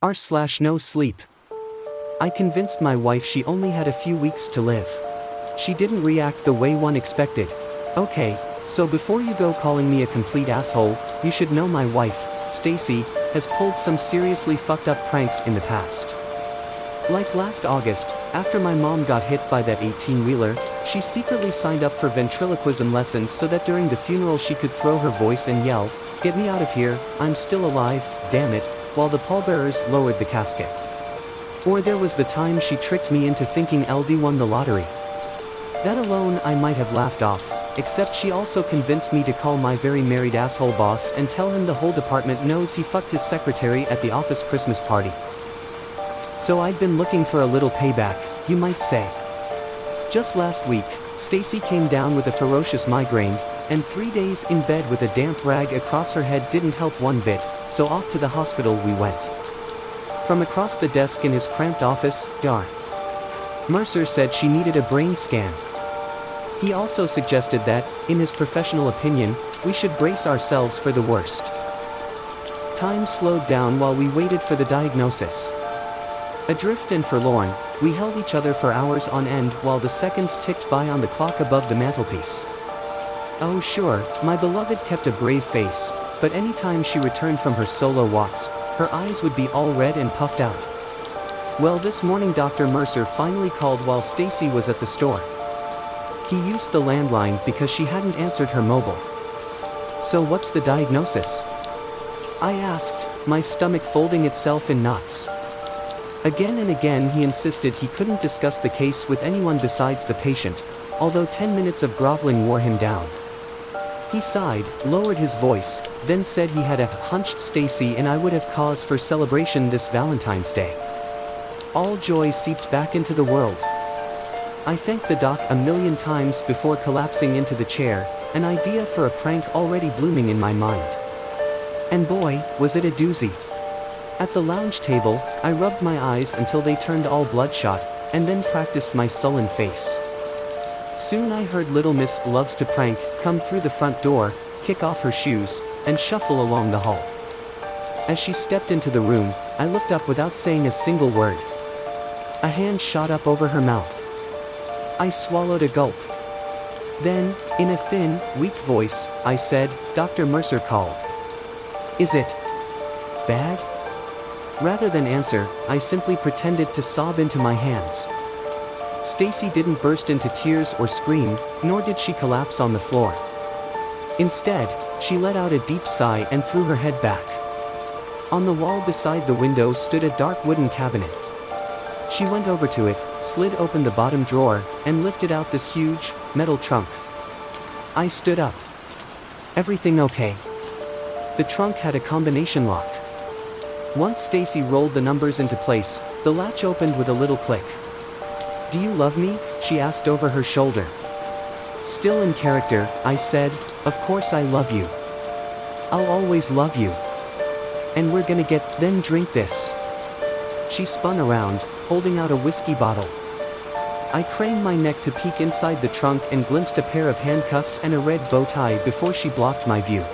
No sleep. I convinced my wife she only had a few weeks to live. She didn't react the way one expected. Okay, so before you go calling me a complete asshole, you should know my wife, Stacy, has pulled some seriously fucked up pranks in the past. Like last August, after my mom got hit by that 18-wheeler, she secretly signed up for ventriloquism lessons so that during the funeral she could throw her voice and yell, "Get me out of here, I'm still alive, damn it," while the pallbearers lowered the casket. Or there was the time she tricked me into thinking LD won the lottery. That alone I might have laughed off, except she also convinced me to call my very married asshole boss and tell him the whole department knows he fucked his secretary at the office Christmas party. So I'd been looking for a little payback, you might say. Just last week, Stacy came down with a ferocious migraine, and 3 days in bed with a damp rag across her head didn't help one bit, so off to the hospital we went. From across the desk in his cramped office, Dr. Mercer said she needed a brain scan. He also suggested that, in his professional opinion, we should brace ourselves for the worst. Time slowed down while we waited for the diagnosis. Adrift and forlorn, we held each other for hours on end while the seconds ticked by on the clock above the mantelpiece. Oh sure, my beloved kept a brave face, but anytime she returned from her solo walks, her eyes would be all red and puffed out. Well, this morning Dr. Mercer finally called while Stacy was at the store. He used the landline because she hadn't answered her mobile. "So what's the diagnosis?" I asked, my stomach folding itself in knots. Again and again he insisted he couldn't discuss the case with anyone besides the patient, although 10 minutes of groveling wore him down. He sighed, lowered his voice, then said he had a hunch Stacy and I would have cause for celebration this Valentine's Day. All joy seeped back into the world. I thanked the doc a million times before collapsing into the chair, an idea for a prank already blooming in my mind. And boy, was it a doozy. At the lounge table, I rubbed my eyes until they turned all bloodshot, and then practiced my sullen face. Soon I heard Little Miss Loves to Prank come through the front door, kick off her shoes, and shuffle along the hall. As she stepped into the room, I looked up without saying a single word. A hand shot up over her mouth. I swallowed a gulp. Then, in a thin, weak voice, I said, "Dr. Mercer called. Is it bad?" Rather than answer, I simply pretended to sob into my hands. Stacy didn't burst into tears or scream, nor did she collapse on the floor. Instead, she let out a deep sigh and threw her head back. On the wall beside the window stood a dark wooden cabinet. She went over to it, slid open the bottom drawer, and lifted out this huge, metal trunk. I stood up. "Everything okay?" The trunk had a combination lock. Once Stacy rolled the numbers into place, the latch opened with a little click. "Do you love me?" she asked over her shoulder. Still in character, I said, "Of course I love you. I'll always love you. And we're gonna then drink this." She spun around, holding out a whiskey bottle. I craned my neck to peek inside the trunk and glimpsed a pair of handcuffs and a red bow tie before she blocked my view.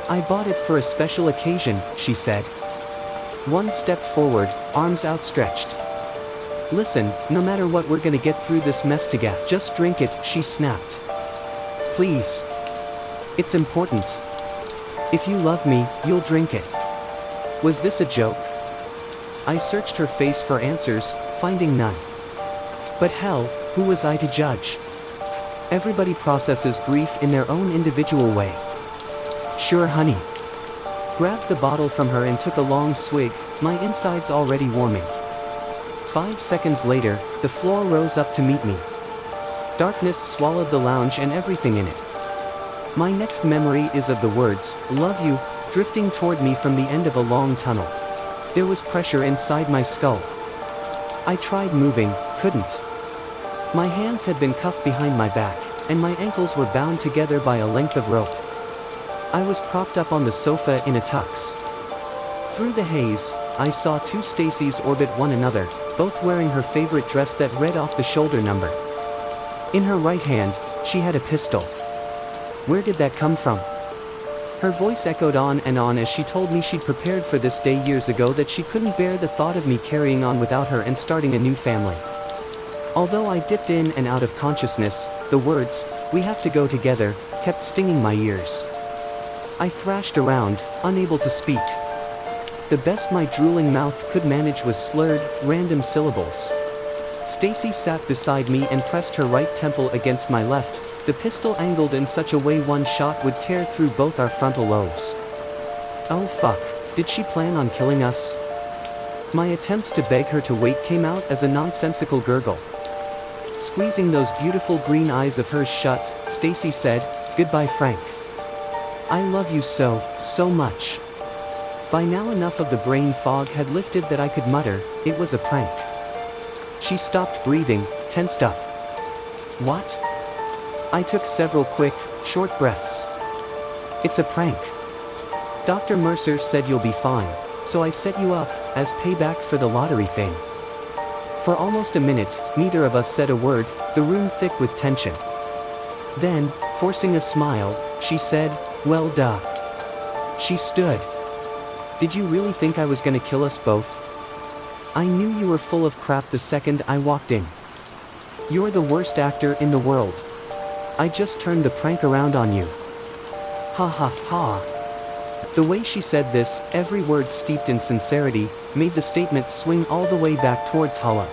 "I bought it for a special occasion," she said. One stepped forward, arms outstretched. "Listen, no matter what, we're gonna get through this mess together. Just drink it," she snapped. "Please. It's important. If you love me, you'll drink it." Was this a joke? I searched her face for answers, finding none. But hell, who was I to judge? Everybody processes grief in their own individual way. "Sure, honey." Grabbed the bottle from her and took a long swig, my insides already warming. 5 seconds later, the floor rose up to meet me. Darkness swallowed the lounge and everything in it. My next memory is of the words, "Love you," drifting toward me from the end of a long tunnel. There was pressure inside my skull. I tried moving, couldn't. My hands had been cuffed behind my back, and my ankles were bound together by a length of rope. I was propped up on the sofa in a tux. Through the haze, I saw two Stacys orbit one another, both wearing her favorite dress that read off the shoulder number. In her right hand, she had a pistol. Where did that come from? Her voice echoed on and on as she told me she'd prepared for this day years ago, that she couldn't bear the thought of me carrying on without her and starting a new family. Although I dipped in and out of consciousness, the words, "We have to go together," kept stinging my ears. I thrashed around, unable to speak. The best my drooling mouth could manage was slurred, random syllables. Stacy sat beside me and pressed her right temple against my left, the pistol angled in such a way one shot would tear through both our frontal lobes. Oh fuck, did she plan on killing us? My attempts to beg her to wait came out as a nonsensical gurgle. Squeezing those beautiful green eyes of hers shut, Stacy said, "Goodbye, Frank. I love you so, so much." By now enough of the brain fog had lifted that I could mutter, "It was a prank." She stopped breathing, tensed up. What? I took several quick, short breaths. "It's a prank. Dr. Mercer said you'll be fine, so I set you up, as payback for the lottery thing." For almost a minute, neither of us said a word, the room thick with tension. Then, forcing a smile, she said, "Well duh." She stood. "Did you really think I was gonna kill us both? I knew you were full of crap the second I walked in. You're the worst actor in the world. I just turned the prank around on you." Ha ha ha. The way she said this, every word steeped in sincerity, made the statement swing all the way back towards Hala.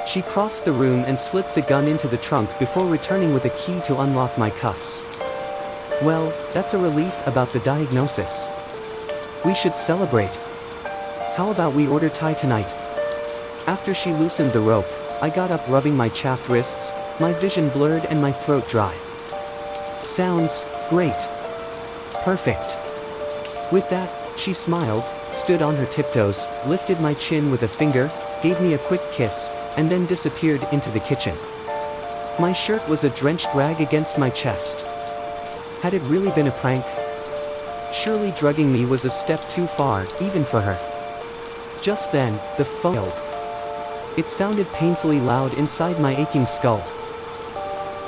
She crossed the room and slipped the gun into the trunk before returning with a key to unlock my cuffs. "Well, that's a relief about the diagnosis. We should celebrate. How about we order Thai tonight?" After she loosened the rope, I got up, rubbing my chaffed wrists, my vision blurred and my throat dry. "Sounds great. Perfect." With that, she smiled, stood on her tiptoes, lifted my chin with a finger, gave me a quick kiss, and then disappeared into the kitchen. My shirt was a drenched rag against my chest. Had it really been a prank? Surely drugging me was a step too far, even for her. Just then, the phone failed. It sounded painfully loud inside my aching skull.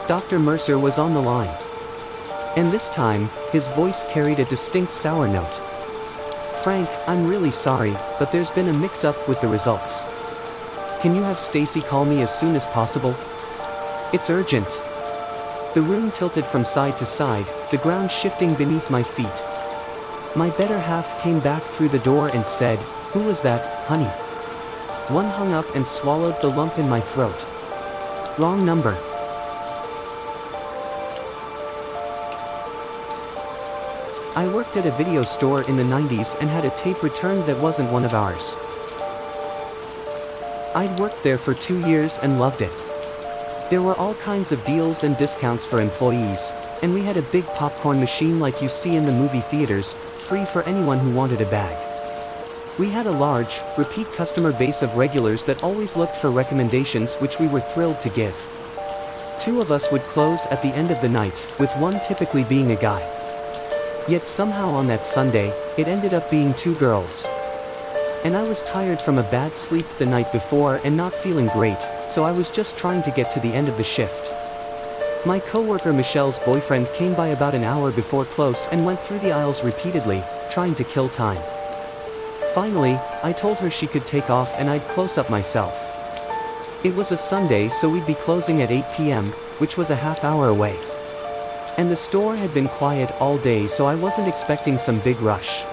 Dr. Mercer was on the line. And this time, his voice carried a distinct sour note. "Frank, I'm really sorry, but there's been a mix-up with the results. Can you have Stacy call me as soon as possible? It's urgent." The room tilted from side to side, the ground shifting beneath my feet. My better half came back through the door and said, "Who was that, honey?" One hung up and swallowed the lump in my throat. Wrong number. I worked at a video store in the 90's and had a tape returned that wasn't one of ours. I'd worked there for 2 years and loved it. There were all kinds of deals and discounts for employees, and we had a big popcorn machine like you see in the movie theaters, free for anyone who wanted a bag. We had a large, repeat customer base of regulars that always looked for recommendations, which we were thrilled to give. 2 of us would close at the end of the night, with one typically being a guy. Yet somehow on that Sunday, it ended up being 2 girls. And I was tired from a bad sleep the night before and not feeling great, so I was just trying to get to the end of the shift. My coworker Michelle's boyfriend came by about an hour before close and went through the aisles repeatedly, trying to kill time. Finally, I told her she could take off and I'd close up myself. It was a Sunday, so we'd be closing at 8 p.m., which was a half hour away. And the store had been quiet all day, so I wasn't expecting some big rush.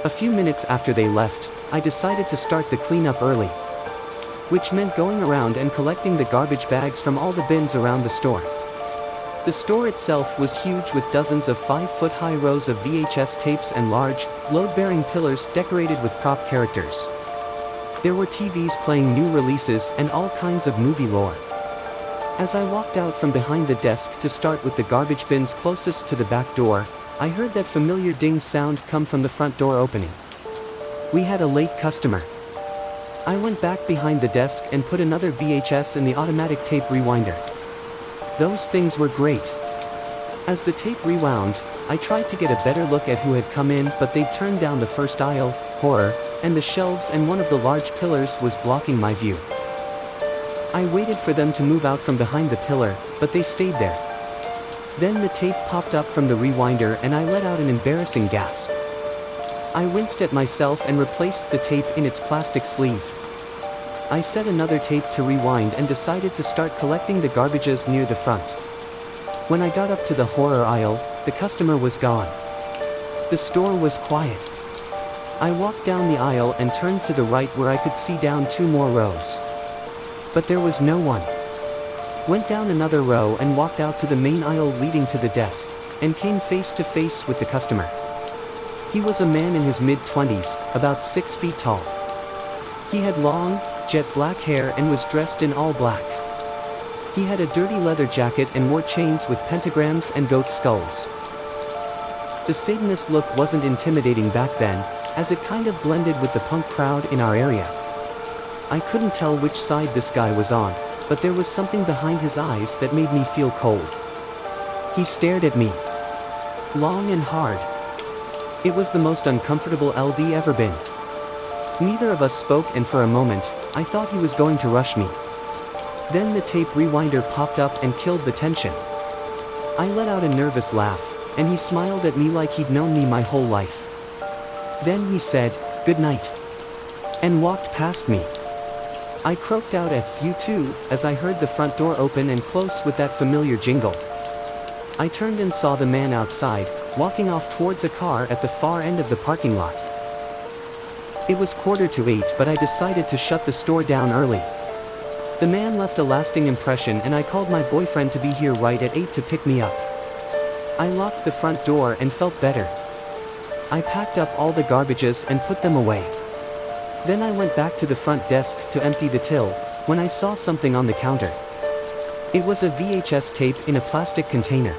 A few minutes after they left, I decided to start the cleanup early, which meant going around and collecting the garbage bags from all the bins around the store. The store itself was huge, with dozens of 5-foot-high rows of VHS tapes and large, load-bearing pillars decorated with prop characters. There were TVs playing new releases and all kinds of movie lore. As I walked out from behind the desk to start with the garbage bins closest to the back door, I heard that familiar ding sound come from the front door opening. We had a late customer. I went back behind the desk and put another VHS in the automatic tape rewinder. Those things were great. As the tape rewound, I tried to get a better look at who had come in, but they'd turned down the first aisle, horror, and the shelves, and one of the large pillars was blocking my view. I waited for them to move out from behind the pillar, but they stayed there. Then the tape popped up from the rewinder and I let out an embarrassing gasp. I winced at myself and replaced the tape in its plastic sleeve. I set another tape to rewind and decided to start collecting the garbages near the front. When I got up to the horror aisle, the customer was gone. The store was quiet. I walked down the aisle and turned to the right where I could see down 2 more rows. But there was no one. Went down another row and walked out to the main aisle leading to the desk, and came face to face with the customer. He was a man in his mid-20s, about 6 feet tall. He had long, jet black hair and was dressed in all black. He had a dirty leather jacket and wore chains with pentagrams and goat skulls. The Satanist look wasn't intimidating back then, as it kind of blended with the punk crowd in our area. I couldn't tell which side this guy was on, but there was something behind his eyes that made me feel cold. He stared at me. Long and hard. It was the most uncomfortable LD ever been. Neither of us spoke, and for a moment, I thought he was going to rush me. Then the tape rewinder popped up and killed the tension. I let out a nervous laugh, and he smiled at me like he'd known me my whole life. Then he said, "Good night," and walked past me. I croaked out at "You too," as I heard the front door open and close with that familiar jingle. I turned and saw the man outside, walking off towards a car at the far end of the parking lot. It was 7:45, but I decided to shut the store down early. The man left a lasting impression, and I called my boyfriend to be here right at 8 to pick me up. I locked the front door and felt better. I packed up all the garbages and put them away. Then I went back to the front desk to empty the till, when I saw something on the counter. It was a VHS tape in a plastic container.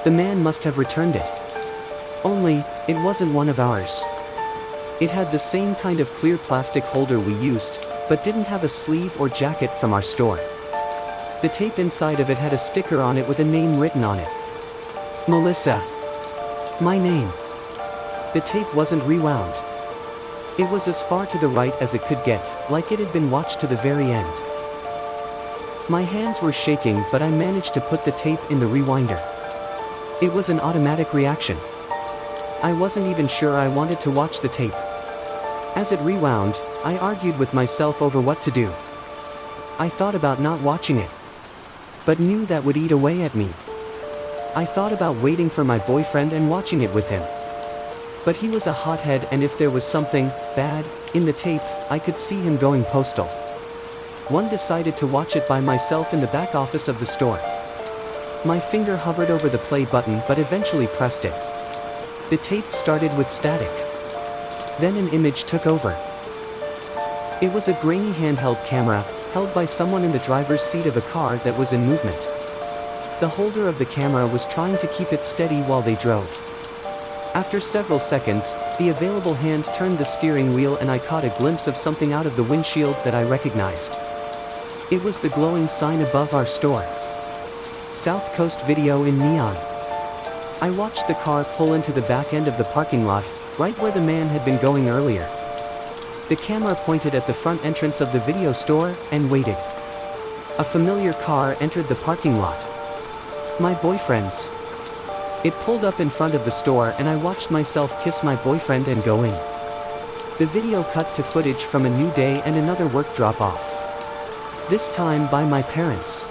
The man must have returned it. Only, it wasn't one of ours. It had the same kind of clear plastic holder we used, but didn't have a sleeve or jacket from our store. The tape inside of it had a sticker on it with a name written on it. Melissa. My name. The tape wasn't rewound. It was as far to the right as it could get, like it had been watched to the very end. My hands were shaking, but I managed to put the tape in the rewinder. It was an automatic reaction. I wasn't even sure I wanted to watch the tape. As it rewound, I argued with myself over what to do. I thought about not watching it, but knew that would eat away at me. I thought about waiting for my boyfriend and watching it with him. But he was a hothead, and if there was something bad in the tape, I could see him going postal. One decided to watch it by myself in the back office of the store. My finger hovered over the play button but eventually pressed it. The tape started with static. Then an image took over. It was a grainy handheld camera, held by someone in the driver's seat of a car that was in movement. The holder of the camera was trying to keep it steady while they drove. After several seconds, the available hand turned the steering wheel and I caught a glimpse of something out of the windshield that I recognized. It was the glowing sign above our store. South Coast Video in neon. I watched the car pull into the back end of the parking lot, right where the man had been going earlier. The camera pointed at the front entrance of the video store and waited. A familiar car entered the parking lot. My boyfriend's. It pulled up in front of the store and I watched myself kiss my boyfriend and go in. The video cut to footage from a new day and another work drop-off. This time by my parents.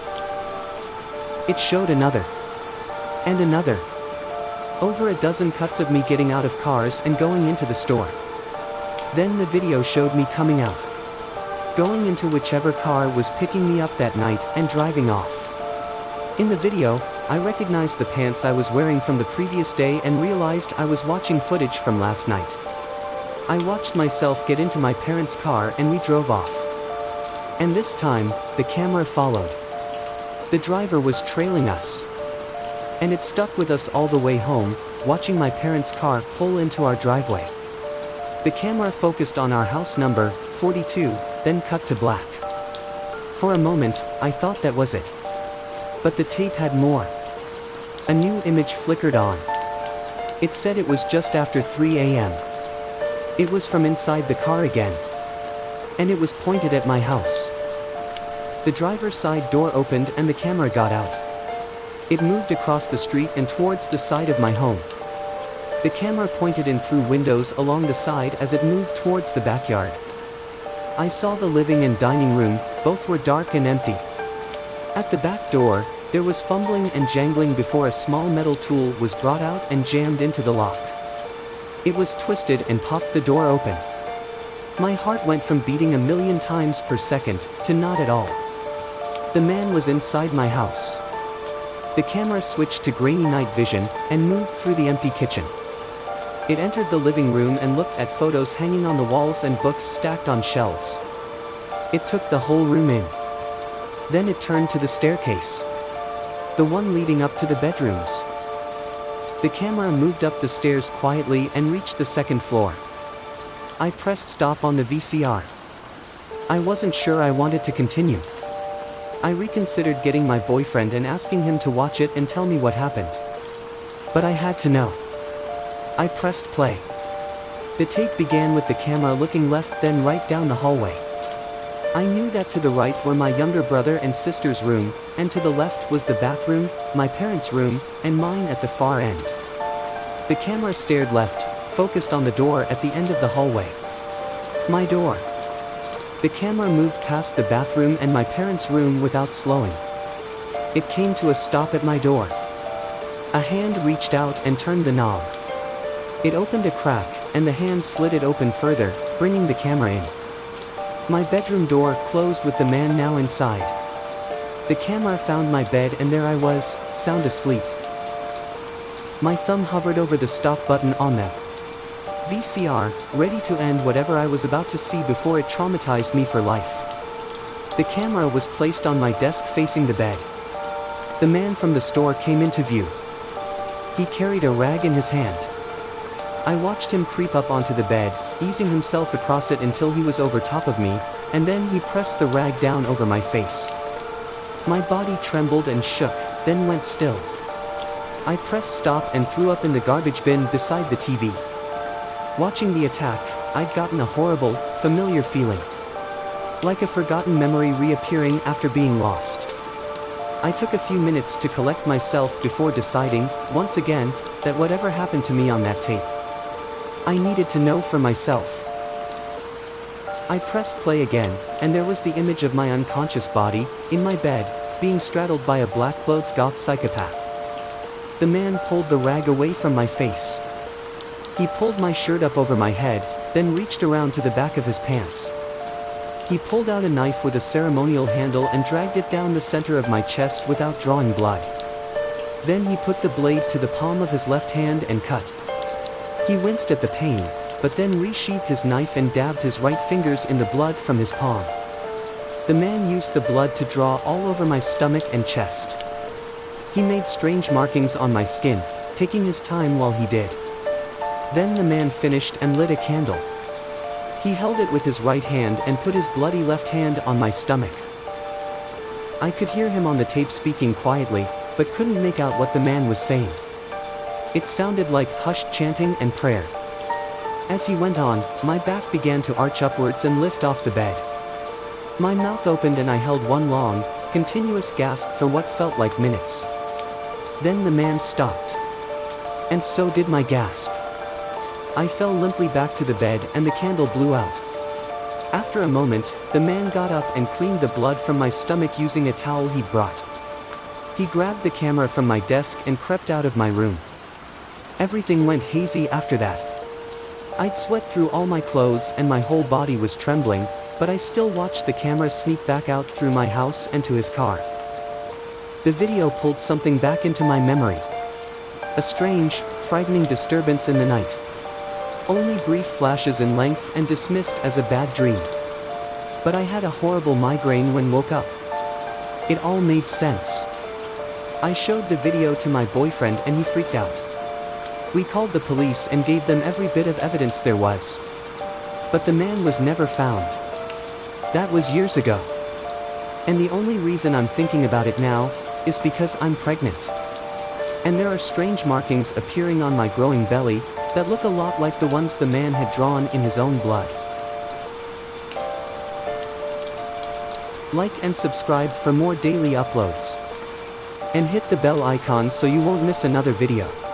It showed another. And another. Over a dozen cuts of me getting out of cars and going into the store. Then the video showed me coming out. Going into whichever car was picking me up that night and driving off. In the video, I recognized the pants I was wearing from the previous day and realized I was watching footage from last night. I watched myself get into my parents' car and we drove off. And this time, the camera followed. The driver was trailing us. And it stuck with us all the way home, watching my parents' car pull into our driveway. The camera focused on our house number, 42, then cut to black. For a moment, I thought that was it. But the tape had more. A new image flickered on. It said it was just after 3 a.m. It was from inside the car again. And it was pointed at my house. The driver's side door opened and the camera got out. It moved across the street and towards the side of my home. The camera pointed in through windows along the side as it moved towards the backyard. I saw the living and dining room, both were dark and empty. At the back door, there was fumbling and jangling before a small metal tool was brought out and jammed into the lock. It was twisted and popped the door open. My heart went from beating 1,000,000 times per second to not at all. The man was inside my house. The camera switched to grainy night vision and moved through the empty kitchen. It entered the living room and looked at photos hanging on the walls and books stacked on shelves. It took the whole room in. Then it turned to the staircase, the one leading up to the bedrooms. The camera moved up the stairs quietly and reached the second floor. I pressed stop on the VCR. I wasn't sure I wanted to continue. I reconsidered getting my boyfriend and asking him to watch it and tell me what happened. But I had to know. I pressed play. The tape began with the camera looking left, then right down the hallway. I knew that to the right were my younger brother and sister's room, and to the left was the bathroom, my parents' room, and mine at the far end. The camera stared left, focused on the door at the end of the hallway. My door. The camera moved past the bathroom and my parents' room without slowing. It came to a stop at my door. A hand reached out and turned the knob. It opened a crack, and the hand slid it open further, bringing the camera in. My bedroom door closed with the man now inside. The camera found my bed and there I was, sound asleep. My thumb hovered over the stop button on the VCR, ready to end whatever I was about to see before it traumatized me for life. The camera was placed on my desk facing the bed. The man from the store came into view. He carried a rag in his hand. I watched him creep up onto the bed, easing himself across it until he was over top of me, and then he pressed the rag down over my face. My body trembled and shook, then went still. I pressed stop and threw up in the garbage bin beside the TV. Watching the attack, I'd gotten a horrible, familiar feeling. Like a forgotten memory reappearing after being lost. I took a few minutes to collect myself before deciding, once again, that whatever happened to me on that tape, I needed to know for myself. I pressed play again, and there was the image of my unconscious body, in my bed, being straddled by a black-clothed goth psychopath. The man pulled the rag away from my face. He pulled my shirt up over my head, then reached around to the back of his pants. He pulled out a knife with a ceremonial handle and dragged it down the center of my chest without drawing blood. Then he put the blade to the palm of his left hand and cut. He winced at the pain, but then resheathed his knife and dabbed his right fingers in the blood from his palm. The man used the blood to draw all over my stomach and chest. He made strange markings on my skin, taking his time while he did. Then the man finished and lit a candle. He held it with his right hand and put his bloody left hand on my stomach. I could hear him on the tape speaking quietly, but couldn't make out what the man was saying. It sounded like hushed chanting and prayer. As he went on, my back began to arch upwards and lift off the bed. My mouth opened and I held one long, continuous gasp for what felt like minutes. Then the man stopped. And so did my gasp. I fell limply back to the bed and the candle blew out. After a moment, the man got up and cleaned the blood from my stomach using a towel he'd brought. He grabbed the camera from my desk and crept out of my room. Everything went hazy after that. I'd sweat through all my clothes and my whole body was trembling, but I still watched the camera sneak back out through my house and to his car. The video pulled something back into my memory. A strange, frightening disturbance in the night. Only brief flashes in length and dismissed as a bad dream. But I had a horrible migraine when woke up. It all made sense. I showed the video to my boyfriend and he freaked out. We called the police and gave them every bit of evidence there was. But the man was never found. That was years ago. And the only reason I'm thinking about it now is because I'm pregnant. And there are strange markings appearing on my growing belly that look a lot like the ones the man had drawn in his own blood. Like and subscribe for more daily uploads. And hit the bell icon so you won't miss another video.